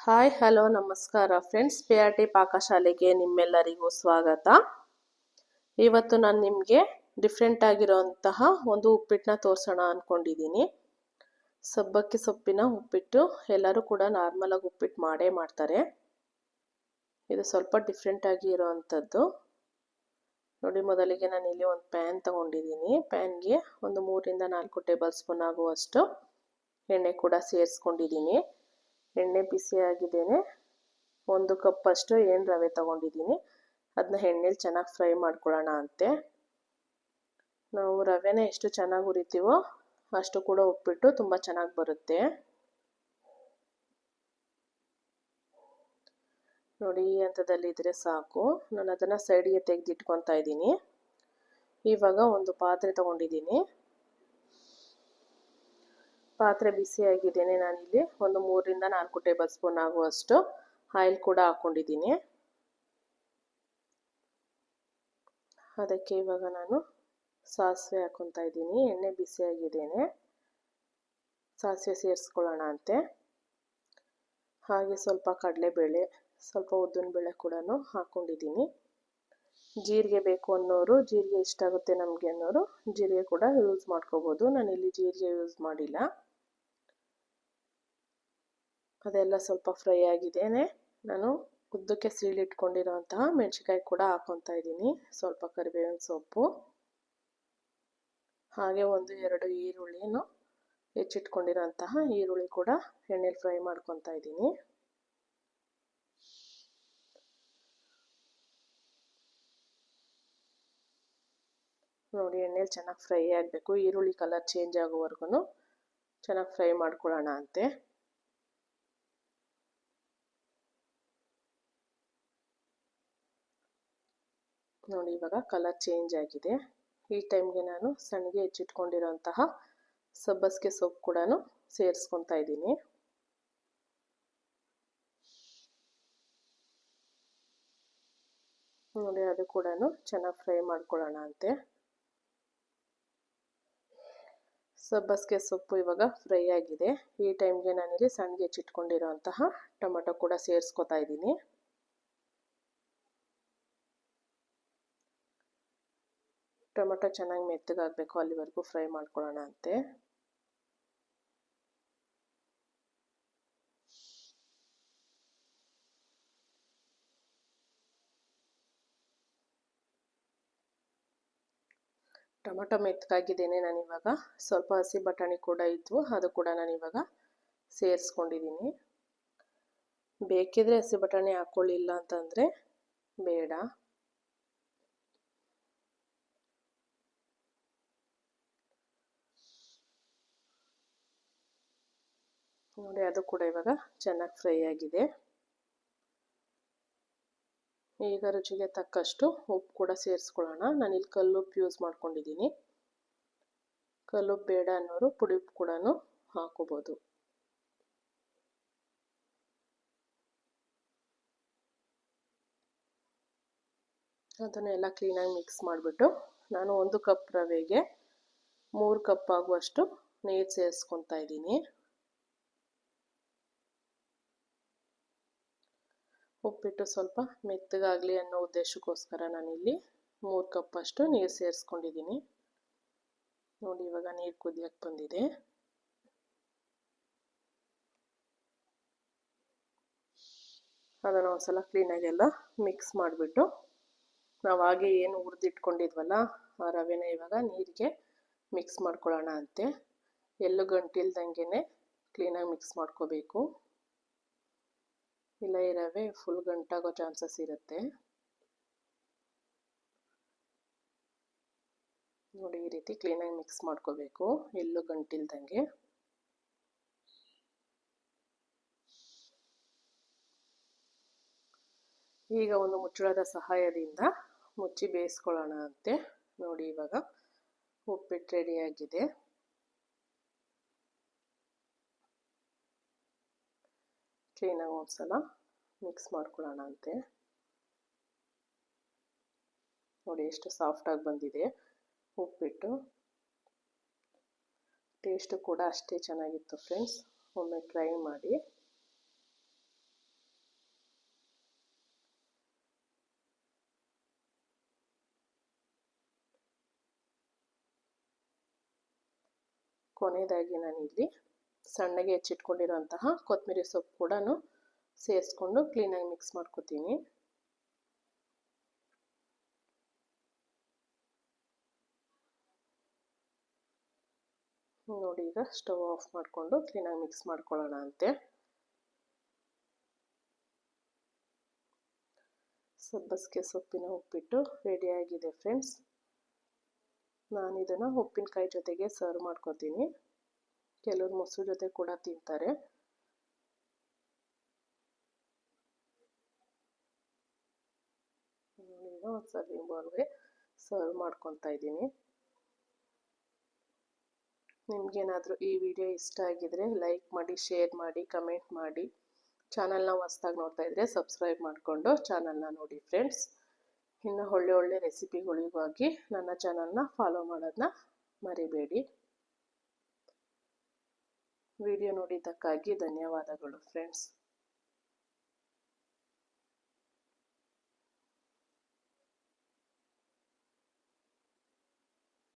Hi hello ನಮಸ್ಕಾರ friends, PRT ಪಾಕಶಾಲೆಗೆ ನಿಮ್ಮೆಲ್ಲರಿಗೂ ಸ್ವಾಗತ. ಇವತ್ತು ನಾನು ನಿಮಗೆ ಡಿಫ್ರೆಂಟ್ ಆಗಿರೋಂತಹ ಒಂದು ಉಪ್ಪಿಟ್ಟನ್ನ ತೋರಿಸೋಣ ಅಂದ್ಕೊಂಡಿದ್ದೀನಿ. ಸಬ್ಬಕ್ಕಿ ಸೊಪ್ಪಿನ ಉಪ್ಪಿಟ್ಟು. ಎಲ್ಲರೂ ಕೂಡ ನಾರ್ಮಲಾಗಿ ಉಪ್ಪಿಟ್ಟು ಮಾಡ್ತಾರೆ. ಇದು ಸ್ವಲ್ಪ ಡಿಫ್ರೆಂಟ್ ಆಗಿ ಇರೋವಂಥದ್ದು. ನೋಡಿ, ಮೊದಲಿಗೆ ನಾನು ಇಲ್ಲಿ ಒಂದು ಪ್ಯಾನ್ ತಗೊಂಡಿದ್ದೀನಿ. ಪ್ಯಾನ್ಗೆ ಒಂದು 3 ರಿಂದ 4 ಟೇಬಲ್ ಸ್ಪೂನ್ ಆಗುವಷ್ಟು ಎಣ್ಣೆ ಕೂಡ ಸೇರಿಸ್ಕೊಂಡಿದ್ದೀನಿ. ಎಣ್ಣೆ ಬಿಸಿ ಆಗಿದ್ದೇನೆ. 1 ಕಪ್ ಅಷ್ಟು ಏನು ರವೆ ತಗೊಂಡಿದ್ದೀನಿ. ಅದನ್ನ ಎಣ್ಣೆಲಿ ಚೆನ್ನಾಗಿ ಫ್ರೈ ಮಾಡ್ಕೊಳ್ಳೋಣ ಅಂತೆ. ನಾವು ರವೆನ ಎಷ್ಟು ಚೆನ್ನಾಗಿ ಹುರಿತೀವೋ ಅಷ್ಟು ಕೂಡ ಉಪ್ಪಿಟ್ಟು ತುಂಬ ಚೆನ್ನಾಗಿ ಬರುತ್ತೆ. ನೋಡಿ, ಈ ಹಂತದಲ್ಲಿ ಇದ್ರೆ ಸಾಕು. ನಾನು ಅದನ್ನು ಸೈಡ್ಗೆ ತೆಗೆದಿಟ್ಕೊತಾ ಇದ್ದೀನಿ. ಇವಾಗ ಒಂದು ಪಾತ್ರೆ ತಗೊಂಡಿದ್ದೀನಿ. ಪಾತ್ರೆ ಬಿಸಿಯಾಗಿದ್ದೇನೆ. ನಾನಿಲ್ಲಿ ಒಂದು 3 ರಿಂದ 4 ಟೇಬಲ್ ಸ್ಪೂನ್ ಆಗುವಷ್ಟು ಆಯಿಲ್ ಕೂಡ ಹಾಕ್ಕೊಂಡಿದ್ದೀನಿ. ಅದಕ್ಕೆ ಇವಾಗ ನಾನು ಸಾಸಿವೆ ಹಾಕ್ಕೊತಾ ಇದ್ದೀನಿ. ಎಣ್ಣೆ ಬಿಸಿಯಾಗಿದ್ದೇನೆ. ಸಾಸಿವೆ ಸೇರಿಸ್ಕೊಳ್ಳೋಣ ಅಂತೆ. ಹಾಗೆ ಸ್ವಲ್ಪ ಕಡಲೆಬೇಳೆ, ಸ್ವಲ್ಪ ಉದ್ದಿನಬೇಳೆ ಕೂಡ ಹಾಕ್ಕೊಂಡಿದ್ದೀನಿ. ಜೀರಿಗೆ ಬೇಕು ಅನ್ನೋರು, ಜೀರಿಗೆ ಇಷ್ಟ ಆಗುತ್ತೆ ನಮಗೆ ಅನ್ನೋರು ಜೀರಿಗೆ ಕೂಡ ಯೂಸ್ ಮಾಡ್ಕೋಬೋದು. ನಾನಿಲ್ಲಿ ಜೀರಿಗೆ ಯೂಸ್ ಮಾಡಿಲ್ಲ. ಅದೆಲ್ಲ ಸ್ವಲ್ಪ ಫ್ರೈ ಆಗಿದ್ದೇನೆ. ನಾನು ಉದ್ದಕ್ಕೆ ಸೀಳಿಟ್ಕೊಂಡಿರೋಂತಹ ಮೆಣಸಿನ್ಕಾಯಿ ಕೂಡ ಹಾಕ್ಕೊತಾ ಇದ್ದೀನಿ. ಸ್ವಲ್ಪ ಕರಿಬೇವಿನ ಸೊಪ್ಪು, ಹಾಗೆ 1-2 ಈರುಳ್ಳಿನೂ ಹೆಚ್ಚಿಟ್ಕೊಂಡಿರೋಂತಹ ಈರುಳ್ಳಿ ಕೂಡ ಎಣ್ಣೆಲಿ ಫ್ರೈ ಮಾಡ್ಕೊತಾ ಇದ್ದೀನಿ. ನೋಡಿ, ಎಣ್ಣೆಲಿ ಚೆನ್ನಾಗಿ ಫ್ರೈ ಆಗಬೇಕು. ಈರುಳ್ಳಿ ಕಲರ್ ಚೇಂಜ್ ಆಗೋವರೆಗೂ ಚೆನ್ನಾಗಿ ಫ್ರೈ ಮಾಡ್ಕೊಳ್ಳೋಣ ಅಂತೆ. ನೋಡಿ, ಇವಾಗ ಕಲರ್ ಚೇಂಜ್ ಆಗಿದೆ. ಈ ಟೈಮ್ಗೆ ನಾನು ಸಣ್ಣಗೆ ಹೆಚ್ಚಿಟ್ಕೊಂಡಿರೋಂತಹ ಸಬ್ಬಸಿಗೆ ಸೊಪ್ಪು ಕೂಡ ಸೇರಿಸ್ಕೊತಾ ಇದ್ದೀನಿ. ನೋಡಿ, ಅದು ಕೂಡ ಚೆನ್ನಾಗಿ ಫ್ರೈ ಮಾಡ್ಕೊಳ್ಳೋಣ ಅಂತೆ. ಸಬ್ಬಸಿಗೆ ಸೊಪ್ಪು ಇವಾಗ ಫ್ರೈ ಆಗಿದೆ. ಈ ಟೈಮ್ಗೆ ನಾನಿಲ್ಲಿ ಸಣ್ಣಗೆ ಹೆಚ್ಚಿಟ್ಕೊಂಡಿರೋಂತಹ ಟೊಮೆಟೊ ಕೂಡ ಸೇರಿಸ್ಕೊತಾ ಇದ್ದೀನಿ. ಟೊಮೆಟೊ ಚೆನ್ನಾಗಿ ಮೆತ್ತಗಾಗಬೇಕು, ಅಲ್ಲಿವರೆಗೂ ಫ್ರೈ ಮಾಡ್ಕೊಳ್ಳೋಣ ಅಂತೆ. ಟೊಮೆಟೊ ಮೆತ್ತಗಾಗಿದ್ದೇನೆ. ನಾನಿವಾಗ ಸ್ವಲ್ಪ ಹಸಿ ಬಟಾಣಿ ಕೂಡ ಇದ್ವು, ಅದು ಕೂಡ ನಾನಿವಾಗ ಸೇರಿಸ್ಕೊಂಡಿದ್ದೀನಿ. ಬೇಕಿದ್ರೆ ಹಸಿ ಬಟಾಣಿ ಹಾಕ್ಕೊಳ್ಳಿಲ್ಲ ಅಂತಂದರೆ ಬೇಡ. ನೋಡಿ, ಅದು ಕೂಡ ಇವಾಗ ಚೆನ್ನಾಗಿ ಫ್ರೈ ಆಗಿದೆ. ಈಗ ರುಚಿಗೆ ತಕ್ಕಷ್ಟು ಉಪ್ಪು ಕೂಡ ಸೇರಿಸ್ಕೊಳ್ಳೋಣ. ನಾನಿಲ್ಲಿ ಕಲ್ಲುಪ್ಪು ಯೂಸ್ ಮಾಡ್ಕೊಂಡಿದ್ದೀನಿ. ಕಲ್ಲುಪ್ಪು ಬೇಡ ಅನ್ನೋರು ಪುಡಿ ಉಪ್ಪು ಕೂಡ ಹಾಕೋಬೋದು. ಅದನ್ನೆಲ್ಲ ಕ್ಲೀನಾಗಿ ಮಿಕ್ಸ್ ಮಾಡಿಬಿಟ್ಟು ನಾನು 1 ಕಪ್ ರವೆಗೆ 3 ಕಪ್ ಆಗುವಷ್ಟು ನೀರು ಸೇರಿಸ್ಕೊತಾ ಇದ್ದೀನಿ. ಉಪ್ಪಿಟ್ಟು ಸ್ವಲ್ಪ ಮೆತ್ತಗಾಗಲಿ ಅನ್ನೋ ಉದ್ದೇಶಕ್ಕೋಸ್ಕರ ನಾನಿಲ್ಲಿ 3 ಕಪ್ ಅಷ್ಟು ನೀರು ಸೇರಿಸ್ಕೊಂಡಿದ್ದೀನಿ. ನೋಡಿ, ಇವಾಗ ನೀರು ಕುದಿಯಕ್ಕೆ ಬಂದಿದೆ. ಅದನ್ನು ಒಂದ್ಸಲ ಕ್ಲೀನಾಗೆಲ್ಲ ಮಿಕ್ಸ್ ಮಾಡಿಬಿಟ್ಟು ನಾವು ಹಾಗೆ ಏನು ಹುರಿದಿಟ್ಕೊಂಡಿದ್ವಲ್ಲ ಆ ರವೆನ ಇವಾಗ ನೀರಿಗೆ ಮಿಕ್ಸ್ ಮಾಡ್ಕೊಳ್ಳೋಣ ಅಂತೆ. ಎಲ್ಲೂ ಗಂಟಿಲ್ದಂಗೆ ಕ್ಲೀನಾಗಿ ಮಿಕ್ಸ್ ಮಾಡ್ಕೋಬೇಕು. ಇಲ್ಲ ಈ ರವೆ ಫುಲ್ ಗಂಟಾಗೋ ಚಾನ್ಸಸ್ ಇರುತ್ತೆ. ನೋಡಿ, ಈ ರೀತಿ ಕ್ಲೀನಾಗಿ ಮಿಕ್ಸ್ ಮಾಡ್ಕೋಬೇಕು, ಎಲ್ಲೂ ಗಂಟಿಲ್ದಂಗೆ. ಈಗ ಒಂದು ಮುಚ್ಚಳದ ಸಹಾಯದಿಂದ ಮುಚ್ಚಿ ಬೇಯಿಸ್ಕೊಳ್ಳೋಣ ಅಂತೆ. ನೋಡಿ, ಇವಾಗ ಉಪ್ಪಿಟ್ಟು ರೆಡಿಯಾಗಿದೆ. ಕ್ಲೀನಾಗಿ ಒಂದ್ಸಲ ಮಿಕ್ಸ್ ಮಾಡ್ಕೊಳ್ಳೋಣ ಅಂತೆ. ನೋಡಿ, ಎಷ್ಟು ಸಾಫ್ಟಾಗಿ ಬಂದಿದೆ ಉಪ್ಪಿಟ್ಟು. ಟೇಸ್ಟು ಕೂಡ ಅಷ್ಟೇ ಚೆನ್ನಾಗಿತ್ತು ಫ್ರೆಂಡ್ಸ್. ಒಮ್ಮೆ ಟ್ರೈ ಮಾಡಿ. ಕೊನೆಯದಾಗಿ ನಾನಿಲ್ಲಿ ಸಣ್ಣಗೆ ಹೆಚ್ಚಿಟ್ಕೊಂಡಿರೋಂತಹ ಕೊತ್ತಂಬರಿ ಸೊಪ್ಪು ಕೂಡ ಸೇರಿಸ್ಕೊಂಡು ಕ್ಲೀನಾಗಿ ಮಿಕ್ಸ್ ಮಾಡ್ಕೊತೀನಿ. ನೋಡಿ, ಈಗ ಸ್ಟವ್ ಆಫ್ ಮಾಡಿಕೊಂಡು ಕ್ಲೀನಾಗಿ ಮಿಕ್ಸ್ ಮಾಡ್ಕೊಳ್ಳೋಣ ಅಂತೆ. ಸಬ್ಬಸಿಗೆ ಸೊಪ್ಪಿನ ಉಪ್ಪಿಟ್ಟು ರೆಡಿಯಾಗಿದೆ ಫ್ರೆಂಡ್ಸ್. ನಾನು ಇದನ್ನು ಉಪ್ಪಿನಕಾಯಿ ಜೊತೆಗೆ ಸರ್ವ್ ಮಾಡ್ಕೊತೀನಿ. ಕೆಲವರು ಮೊಸರು ಜೊತೆ ಕೂಡ ತಿಂತಾರೆ. ಈಗ ಒಂದು ಸರ್ವಿಂಗ್ ಬೌಲ್ಗೆ ಸರ್ವ್ ಮಾಡ್ಕೊತಾ ಇದ್ದೀನಿ. ನಿಮಗೇನಾದರೂ ಈ ವಿಡಿಯೋ ಇಷ್ಟ ಆಗಿದರೆ ಲೈಕ್ ಮಾಡಿ, ಶೇರ್ ಮಾಡಿ, ಕಮೆಂಟ್ ಮಾಡಿ. ಚಾನಲ್ನ ಹೊಸ್ದಾಗಿ ನೋಡ್ತಾ ಇದ್ದರೆ ಸಬ್ಸ್ಕ್ರೈಬ್ ಮಾಡಿಕೊಂಡು ಚಾನಲ್ನ ನೋಡಿ ಫ್ರೆಂಡ್ಸ್. ಇನ್ನು ಒಳ್ಳೆ ರೆಸಿಪಿಗಳಿಗಾಗಿ ನನ್ನ ಚಾನಲ್ನ ಫಾಲೋ ಮಾಡೋದನ್ನ ಮರಿಬೇಡಿ. ವಿಡಿಯೋ ನೋಡಿದ್ದಕ್ಕಾಗಿ ಧನ್ಯವಾದಗಳು ಫ್ರೆಂಡ್ಸ್.